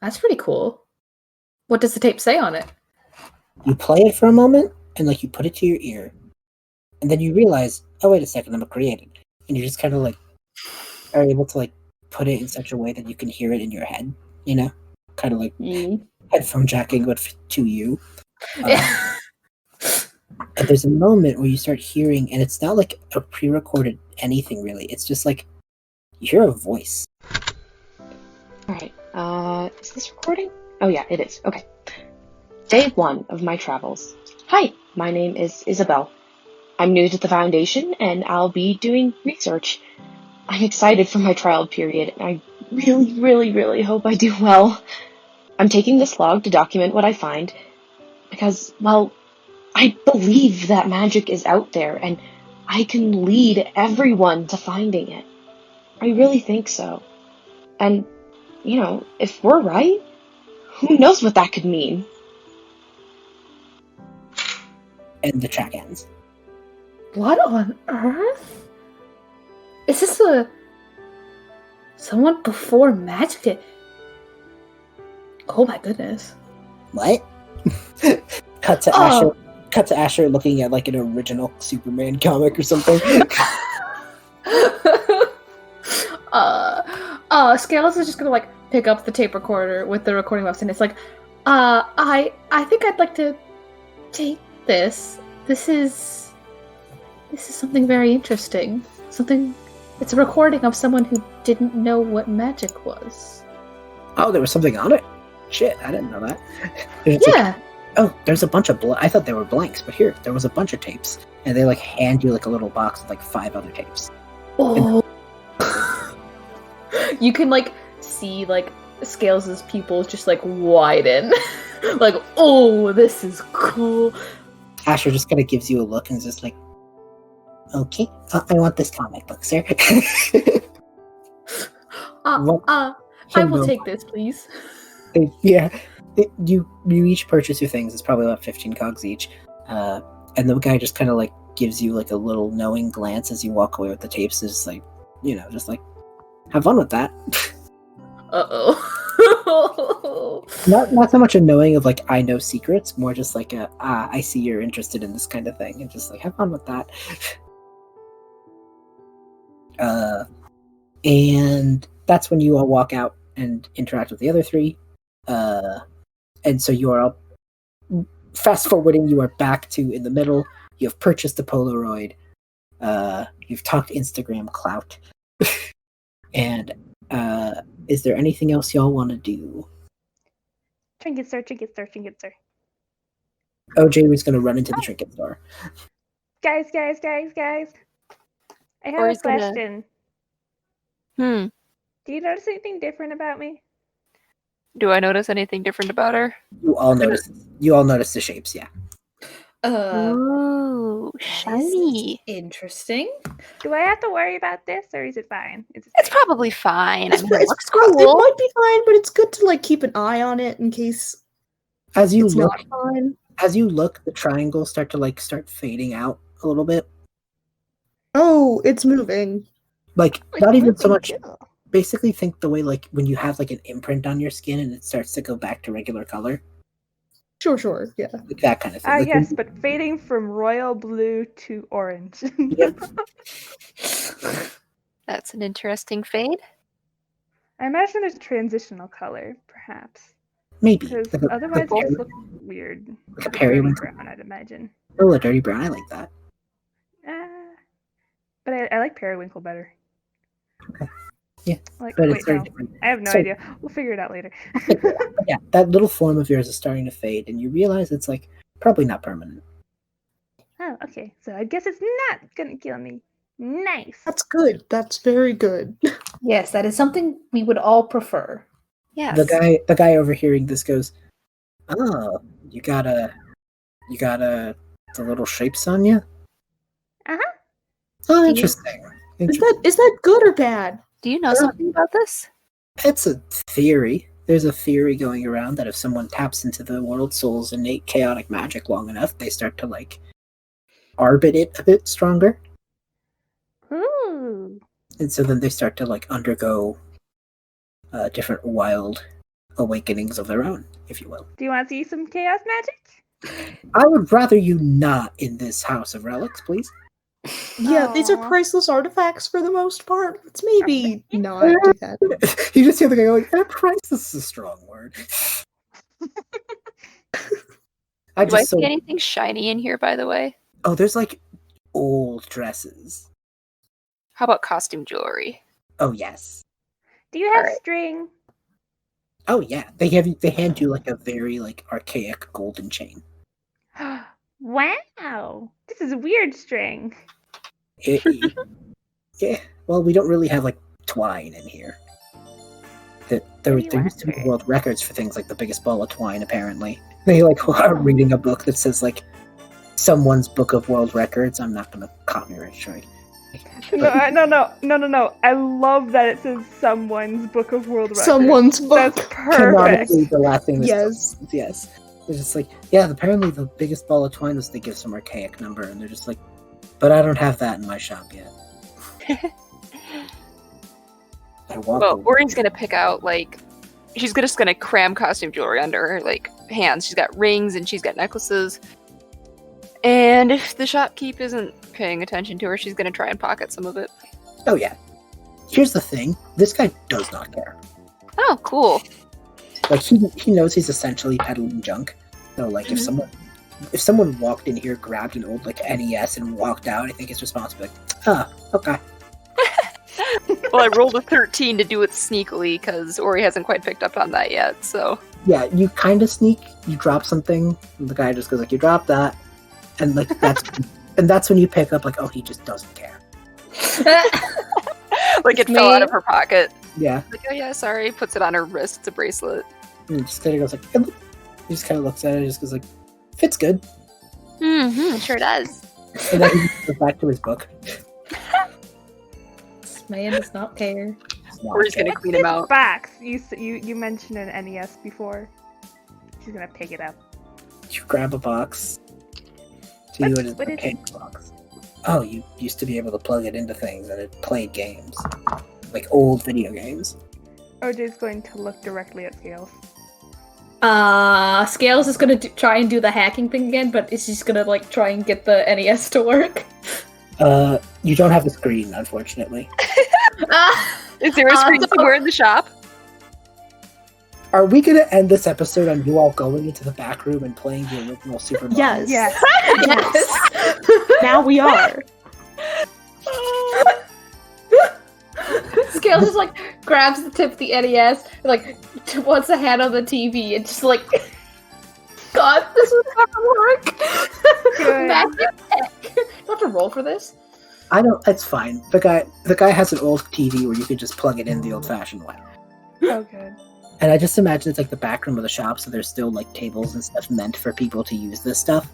That's pretty cool. What does the tape say on it? You play it for a moment and like you put it to your ear, and then you realize, oh wait a second, I'm created, and you just kind of like are able to like put it in such a way that you can hear it in your head, you know, kind of like headphone jacking, but to you. And there's a moment where you start hearing, and it's not like a pre-recorded anything really. It's just like you hear a voice. Alright, is this recording? Oh yeah, it is. Okay. Day 1 of my travels. Hi, my name is Isabel. I'm new to the Foundation, and I'll be doing research. I'm excited for my trial period, and I really, really, really hope I do well. I'm taking this log to document what I find, because, well, I believe that magic is out there, and I can lead everyone to finding it. I really think so. And, you know, if we're right, who knows what that could mean? And the track ends. What on earth? Is this someone before magic? Oh my goodness. What? Cut to Asher. Cut to Asher looking at like an original Superman comic or something. Scales is just gonna like pick up the tape recorder with the recording box, and it's like, I think I'd like to take this. This is something very interesting. It's a recording of someone who didn't know what magic was. Oh, there was something on it? Shit, I didn't know that. Yeah. Oh, there's a bunch of I thought they were blanks, but here, there was a bunch of tapes. And they like hand you like a little box with like 5 other tapes. Oh. You can like see like Scales' pupils just like widen. Like, oh, this is cool. Asher just kind of gives you a look and is just like, okay, I want this comic book, sir. I will take this, please. Yeah, you each purchase your things. It's probably about 15 cogs each. And the guy just kind of like gives you like a little knowing glance as you walk away with the tapes. Is just like, you know, just like, have fun with that. Uh-oh. Not so much a knowing of like I know secrets, more just like I see you're interested in this kind of thing, and just like have fun with that. And that's when you all walk out and interact with the other 3. And so you are all fast forwarding. You are back to in the middle. You have purchased a Polaroid. You've talked Instagram clout. And is there anything else y'all want to do? Trinket store. OJ was going to run into the trinket store. Guys. I have Or a he's gonna- question. Do you notice anything different about me? Do I notice anything different about her? You all notice the shapes, yeah. Ooh, That is shiny. interesting. Do I have to worry about this, or is it fine? Is it It's safe? probably fine. I mean, it It looks cool. might be fine, but it's good to like keep an eye on it in case As you it's look, not fine. the triangles start fading out a little bit. Oh, it's moving. Like It's not even so moving much. too. Basically, think the way like when you have like an imprint on your skin and it starts to go back to regular color, Sure, yeah. like that kind of thing. Ah, Like, yes, but fading from royal blue to orange. Yep. That's an interesting fade. I imagine there's a transitional color, perhaps. maybe Because like a, otherwise like, it just looks weird. like a Dirty periwinkle. brown, I'd imagine. Oh, a dirty brown. I like that. But I like periwinkle better. Okay. Yeah, Like, but wait, it's very no. different. I have no So- idea. We'll figure it out later. But yeah, that little form of yours is starting to fade, and you realize it's like probably not permanent. Oh, okay. So I guess it's not gonna kill me. Nice. That's good. That's very good. Yes, that is something we would all prefer. Yes. The guy overhearing this goes, "Oh, you got the little shapes on you? Uh-huh. Oh, you- interesting. Is that good or bad? Do you know something about this? It's a theory. There's a theory going around that if someone taps into the world soul's innate chaotic magic long enough, they start to like arbit it a bit stronger, Ooh. and so then they start to like undergo different wild awakenings of their own, if you will. Do you want to see some chaos magic? I would rather you not in this house of relics, please. Yeah, these are Aw. priceless artifacts for the most part. Let's maybe not do that. You just hear the guy going, priceless is a strong word. I Do I just so see anything shiny in here, by the way? oh, there's like old dresses. How about costume jewelry? Oh yes. Do you have Alright. string? Oh yeah. They hand you like a very like archaic golden chain. Wow. This is weird string. Yeah. Well, we don't really have like twine in here. There What are you used to be after? world records for things like the biggest ball of twine. Apparently, they like are reading a book that says like someone's book of world records. I'm not gonna copyright strike. No. I love that it says someone's book of world records. Someone's book. That's perfect. Canonically, the last thing. Yes. It's just like, yeah, apparently the biggest ball of twine was they give some archaic number, and they're just like, but I don't have that in my shop yet. I want Well, the- Ori's gonna pick out like she's just gonna cram costume jewelry under her like hands. She's got rings and she's got necklaces. And if the shopkeep isn't paying attention to her, she's gonna try and pocket some of it. Oh yeah. Here's the thing: this guy does not care. Oh, cool. Like he knows he's essentially peddling junk. So like if someone walked in here, grabbed an old like NES and walked out, I think his response would be like, okay. Well, I rolled a 13 to do it sneakily because Ori hasn't quite picked up on that yet. So Yeah, you kind of sneak. You drop something, and the guy just goes like, "You dropped that," and like that's when you pick up like, oh, he just doesn't care. like it fell out of her pocket. Yeah, Like, oh yeah, sorry. Puts it on her wrist. It's a bracelet. and he just kind of goes like, "It he just kind of looks at it, and just goes like, fits good, Mm-hmm. Sure does. and then he goes back to his book. This man does not care. It's not Ori's okay. gonna clean him out. Box. You mentioned an NES before. She's gonna pick it up. You grab a box. To you, it is What a is cake box. Oh, you used to be able to plug it into things, and it played games, like old video games. OJ's going to look directly at Scales. Scales is gonna try and do the hacking thing again, but is just gonna like try and get the NES to work. You don't have a screen, unfortunately. Is there a screen somewhere in the shop? Are we gonna end this episode on you all going into the back room and playing the original Super Mario? Yes. Yes. Yes. Now we are. Scales just like grabs the tip of the NES, and, like wants a hand on the TV, and just like, God, this would never work. Good. Magic tech. Do I have to roll for this? I don't. It's fine. The guy has an old TV where you could just plug it in the old-fashioned way. Oh, good. And I just imagine it's like the back room of the shop, so there's still like tables and stuff meant for people to use this stuff.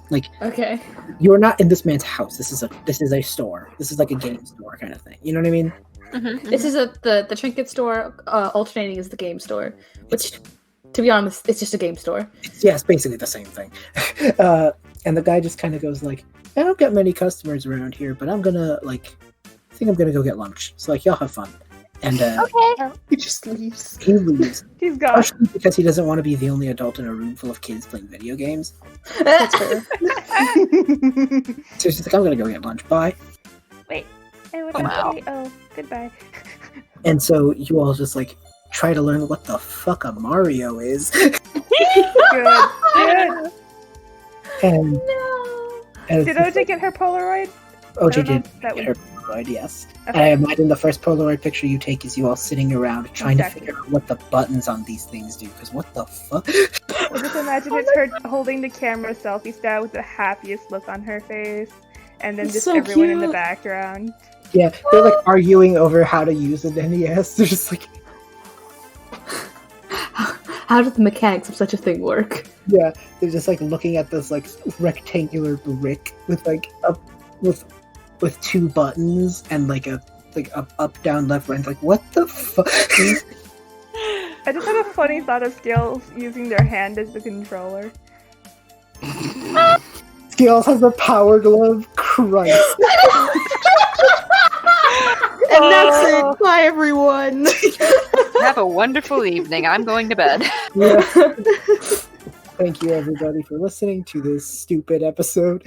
Like Okay. you're not in this man's house. This is a store. This is like a game store kind of thing. You know what I mean? Mm-hmm. This is the trinket store. Alternating is the game store, which, to be honest, it's just a game store. It's basically the same thing. And the guy just kind of goes like, I don't get many customers around here, but I think I'm gonna go get lunch. So like, y'all have fun. And He just leaves. he leaves. He's gone. Partially because he doesn't want to be the only adult in a room full of kids playing video games. That's fair. So he's just like, I'm gonna go get lunch. Bye. Wait. Wow. Oh, goodbye. And so you all just like try to learn what the fuck a Mario is. Good. And, No. and Did OJ get her Polaroid? OJ I don't know did if that get her Polaroid, yes. Okay. I imagine the first Polaroid picture you take is you all sitting around trying Exactly. to figure out what the buttons on these things do, because what the fuck? I just imagine it's her holding the camera selfie style with the happiest look on her face, and then It's just so everyone in the cute. background. Yeah, they're like arguing over how to use an NES. They're just like, How does the mechanics of such a thing work? yeah, they're just like looking at this like rectangular brick with like with two buttons and like a up down left right. Like what the fuck? I just had a funny thought of Scales using their hand as the controller. Scales has a power glove. Christ. And that's it. Bye, everyone. Have a wonderful evening. I'm going to bed. Yeah. Thank you everybody for listening to this stupid episode.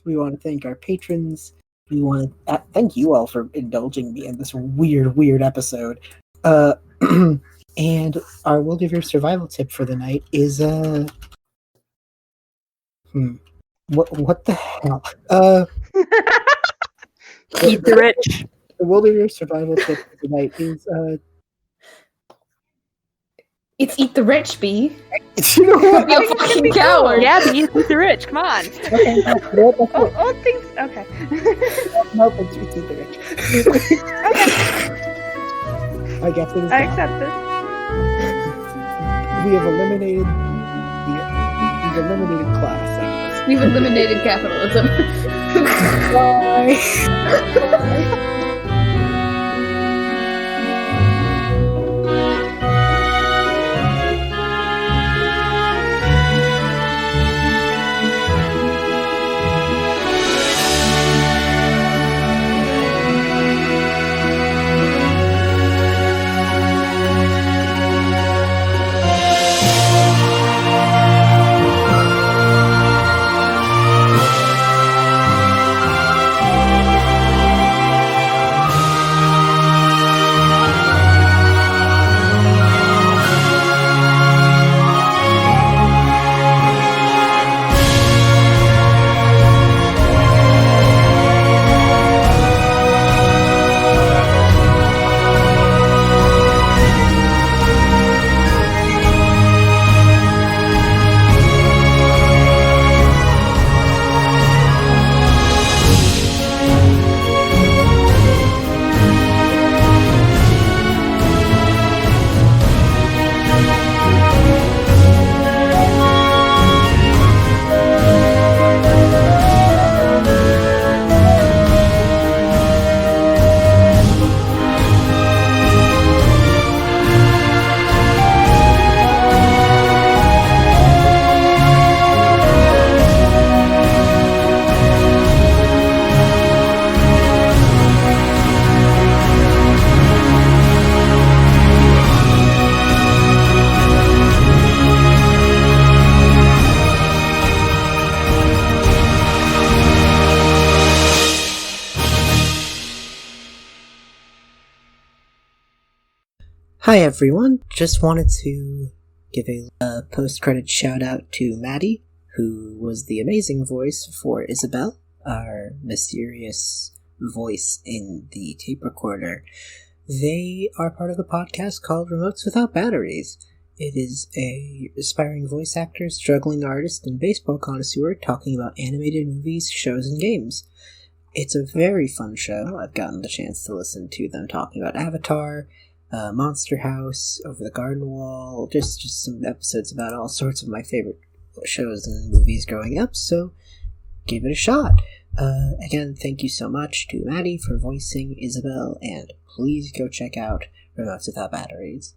We want to thank our patrons. We want to thank you all for indulging me in this weird episode. And our World of Wyldrvir survival tip for the night is what the hell? Eat the rich. The World of Wyldrvir survival tip for the night is It's eat the rich, bee. you know what? You fucking coward. Yeah, but eat the rich. Come on. Okay, no, that's it. Oh, things. Okay. No, it's the rich. I guess it is. I done. accept this. We have eliminated we've eliminated class. I guess. We've eliminated capitalism. Bye. Hi everyone, just wanted to give a post-credit shout out to Maddie, who was the amazing voice for Isabel, our mysterious voice in the tape recorder. They are part of a podcast called Remotes Without Batteries. It is a aspiring voice actor, struggling artist, and baseball connoisseur talking about animated movies, shows, and games. It's a very fun show. I've gotten the chance to listen to them talking about Avatar, Monster House, Over the Garden Wall, just some episodes about all sorts of my favorite shows and movies growing up, so give it a shot. Again, thank you so much to Maddie for voicing Isabel, and please go check out Remotes Without Batteries.